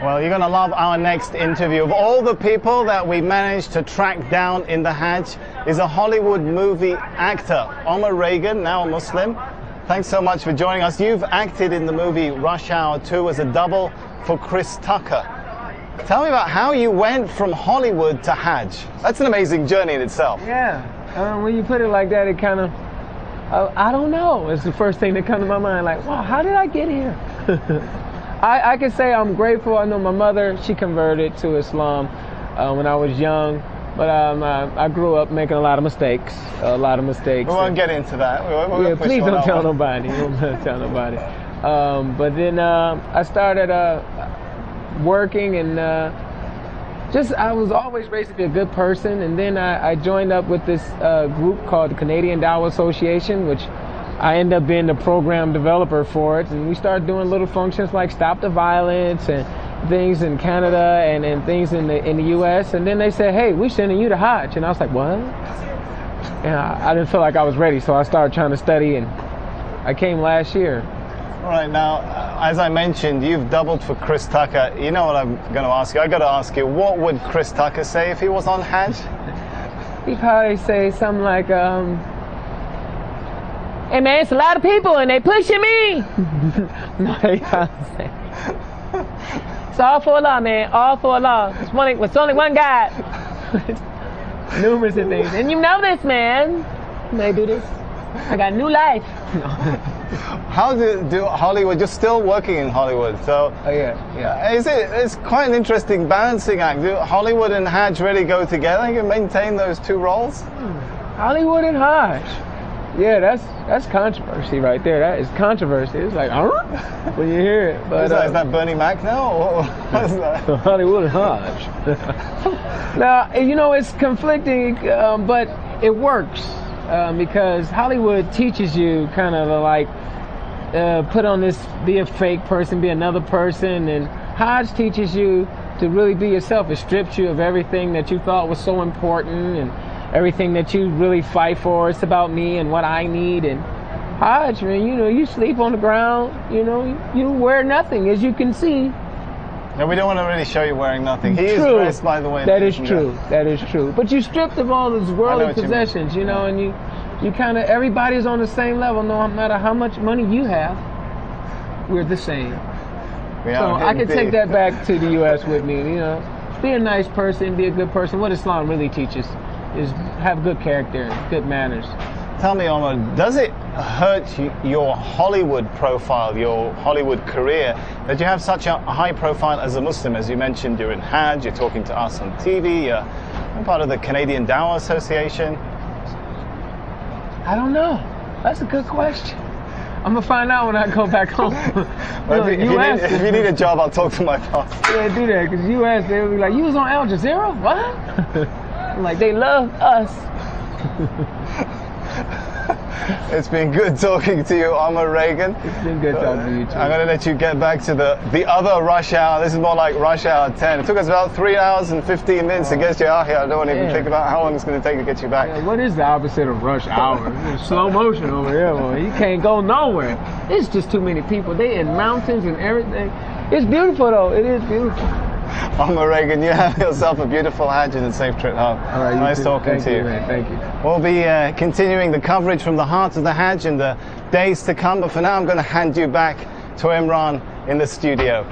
Well, you're going to love our next interview. Of all the people that we managed to track down in the Hajj is a Hollywood movie actor, Omar Reagan, now a Muslim. Thanks so much for joining us. You've acted in the movie Rush Hour 2 as a double for Chris Tucker. Tell me about how you went from Hollywood to Hajj. That's an amazing journey in itself. Yeah, when you put it like that, it kind of, I don't know. It's the first thing that comes to my mind, like, wow, how did I get here? I can say I'm grateful. I know my mother, she converted to Islam when I was young, but I grew up making a lot of mistakes. We won't get into that. Yeah, please don't tell nobody. Don't tell nobody. But then I started working, and I was always raised to be a good person. And then I joined up with this group called the Canadian Dawah Association, which I ended up being the program developer for it. And we started doing little functions like Stop the Violence and things in Canada and things in the U.S. And then they said, hey, we're sending you to Hajj. And I was like, what? And I didn't feel like I was ready, so I started trying to study, and I came last year. All right, now, as I mentioned, you've doubled for Chris Tucker. You know what I'm going to ask you? I got to ask you, what would Chris Tucker say if he was on Hajj? He'd probably say something like, hey man, it's a lot of people and they pushing me. No, he can't say. It's all for Allah, man. All for Allah. It's only one God. Numerous of things. And you know this, man. They do this. I got new life. How do Hollywood? You're still working in Hollywood, so yeah. It's quite an interesting balancing act. Do Hollywood and Hajj really go together? You can maintain those two roles. Hollywood and Hajj. Yeah, that's controversy right there. That is controversy. It's like, when you hear it. But is that Bernie Mac now? Or what is that? Hollywood and Hajj. Now, you know, it's conflicting, but it works. Because Hollywood teaches you kind of like put on this, be a fake person, be another person, and Hajj teaches you to really be yourself. It strips you of everything that you thought was so important and everything that you really fight for. It's about me and what I need. And Hajj, man, you know, you sleep on the ground, you know, you wear nothing, as you can see. No, we don't want to really show you wearing nothing. He is dressed, by the way. That is true. That is true. But you stripped of all those worldly possessions, you know, and you kind of, everybody's on the same level, no matter how much money you have. We're the same. So I can take that back to the U.S. with me, you know. Be a nice person, be a good person. What Islam really teaches is have good character, good manners. Tell me, Omar, does it hurt your Hollywood profile, your Hollywood career, that you have such a high profile as a Muslim? As you mentioned, you're in Hajj, you're talking to us on TV, you're part of the Canadian Dawah Association. I don't know. That's a good question. I'm going to find out when I go back home. If you need a job, I'll talk to my boss. Yeah, do that, because U.S., they'll be like, you was on Al Jazeera? What? I'm like, they love us. It's been good talking to you, Omar Reagan. It's been good talking to you too. I'm going to let you get back to the other rush hour. This is more like rush hour 10. It took us about 3 hours and 15 minutes to get you out here. I don't want to even think about how long it's going to take to get you back. Yeah, what is the opposite of rush hour? Slow motion over here, boy. You can't go nowhere. It's just too many people. They in mountains and everything. It's beautiful though. It is beautiful. Omar Reagan, you have yourself a beautiful Hajj and a safe trip home. All right, nice talking to you. Man. Thank you. We'll be continuing the coverage from the heart of the Hajj in the days to come, but for now I'm going to hand you back to Imran in the studio.